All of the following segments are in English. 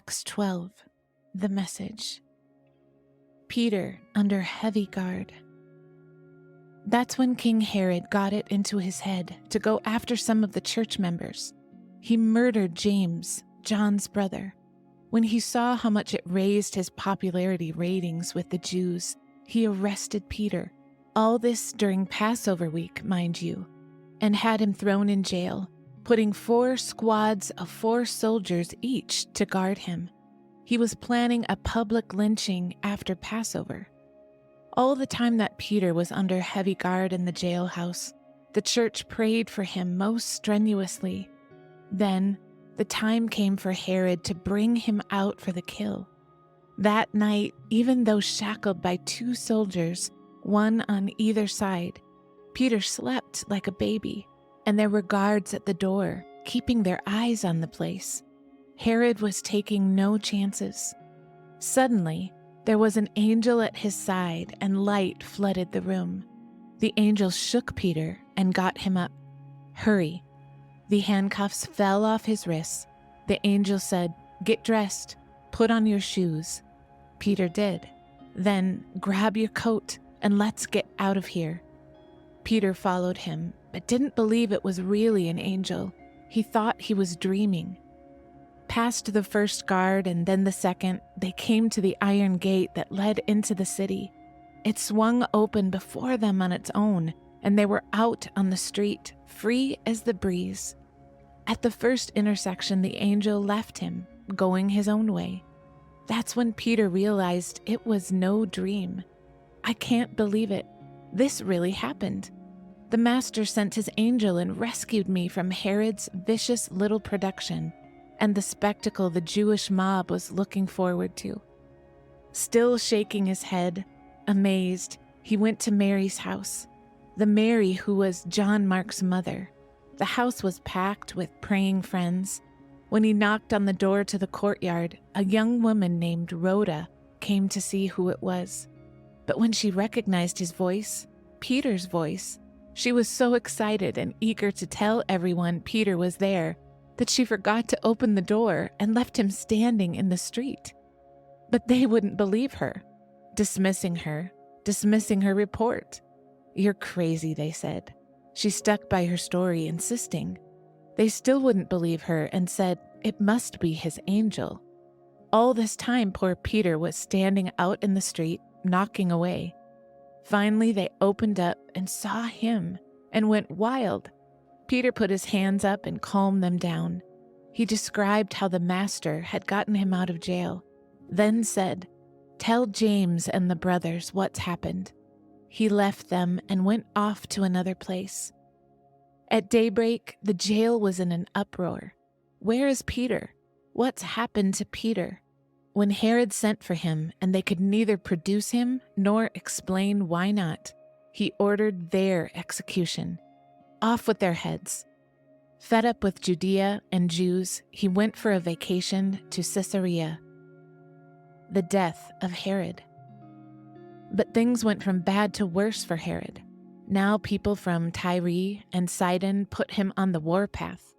Acts 12. The message. Peter under heavy guard. That's when King Herod got it into his head to go after some of the church members. He murdered James, John's brother. When he saw how much it raised his popularity ratings with the Jews, he arrested Peter. All this during Passover week, mind you, and had him thrown in jail, putting 4 squads of 4 soldiers each to guard him. He was planning a public lynching after Passover. All the time that Peter was under heavy guard in the jailhouse, the church prayed for him most strenuously. Then, the time came for Herod to bring him out for the kill. That night, even though shackled by 2 soldiers, one on either side, Peter slept like a baby, and there were guards at the door, keeping their eyes on the place. Herod was taking no chances. Suddenly, there was an angel at his side, and light flooded the room. The angel shook Peter and got him up. "Hurry." The handcuffs fell off his wrists. The angel said, "Get dressed. Put on your shoes." Peter did. Then, "Grab your coat and let's get out of here." Peter followed him, but didn't believe it was really an angel. He thought he was dreaming. Past the first guard and then the second, they came to the iron gate that led into the city. It swung open before them on its own, and they were out on the street, free as the breeze. At the first intersection, the angel left him, going his own way. That's when Peter realized it was no dream. I can't believe it. This really happened. The master sent his angel and rescued me from Herod's vicious little production and the spectacle the Jewish mob was looking forward to. Still shaking his head, amazed, he went to Mary's house, the Mary who was John Mark's mother. The house was packed with praying friends. When he knocked on the door to the courtyard, a young woman named Rhoda came to see who it was. But when she recognized his voice, Peter's voice, she was so excited and eager to tell everyone Peter was there that she forgot to open the door and left him standing in the street. But they wouldn't believe her, dismissing her report. "You're crazy," they said. She stuck by her story, insisting. They still wouldn't believe her and said it must be his angel. All this time, poor Peter was standing out in the street, knocking away. Finally, they opened up and saw him and went wild. Peter put his hands up and calmed them down. He described how the master had gotten him out of jail, then said, "Tell James and the brothers what's happened." He left them and went off to another place. At daybreak, the jail was in an uproar. Where is Peter? What's happened to Peter? When Herod sent for him and they could neither produce him nor explain why not, he ordered their execution. Off with their heads. Fed up with Judea and Jews, he went for a vacation to Caesarea. The death of Herod. But things went from bad to worse for Herod. Now people from Tyre and Sidon put him on the warpath.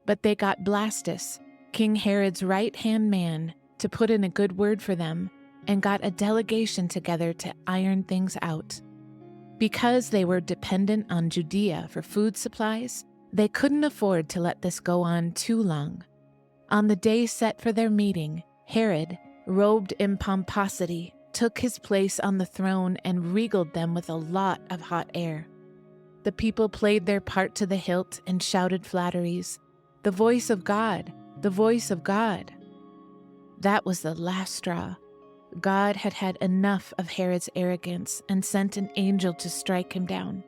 But they got Blastus, King Herod's right-hand man, to put in a good word for them, and got a delegation together to iron things out. Because they were dependent on Judea for food supplies, they couldn't afford to let this go on too long. On the day set for their meeting, Herod, robed in pomposity, took his place on the throne and regaled them with a lot of hot air. The people played their part to the hilt and shouted flatteries. "The voice of God! The voice of God!" That was the last straw. God had had enough of Herod's arrogance and sent an angel to strike him down.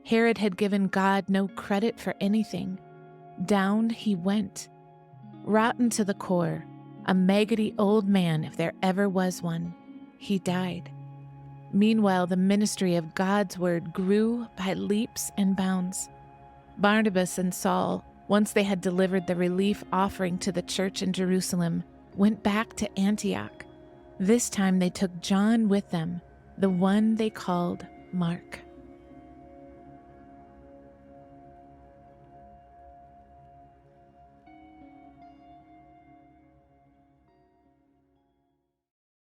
Herod had given God no credit for anything. Down he went. Rotten to the core, a maggoty old man if there ever was one. He died. Meanwhile, the ministry of God's word grew by leaps and bounds. Barnabas and Saul, once they had delivered the relief offering to the church in Jerusalem, went back to Antioch. This time they took John with them, the one they called Mark.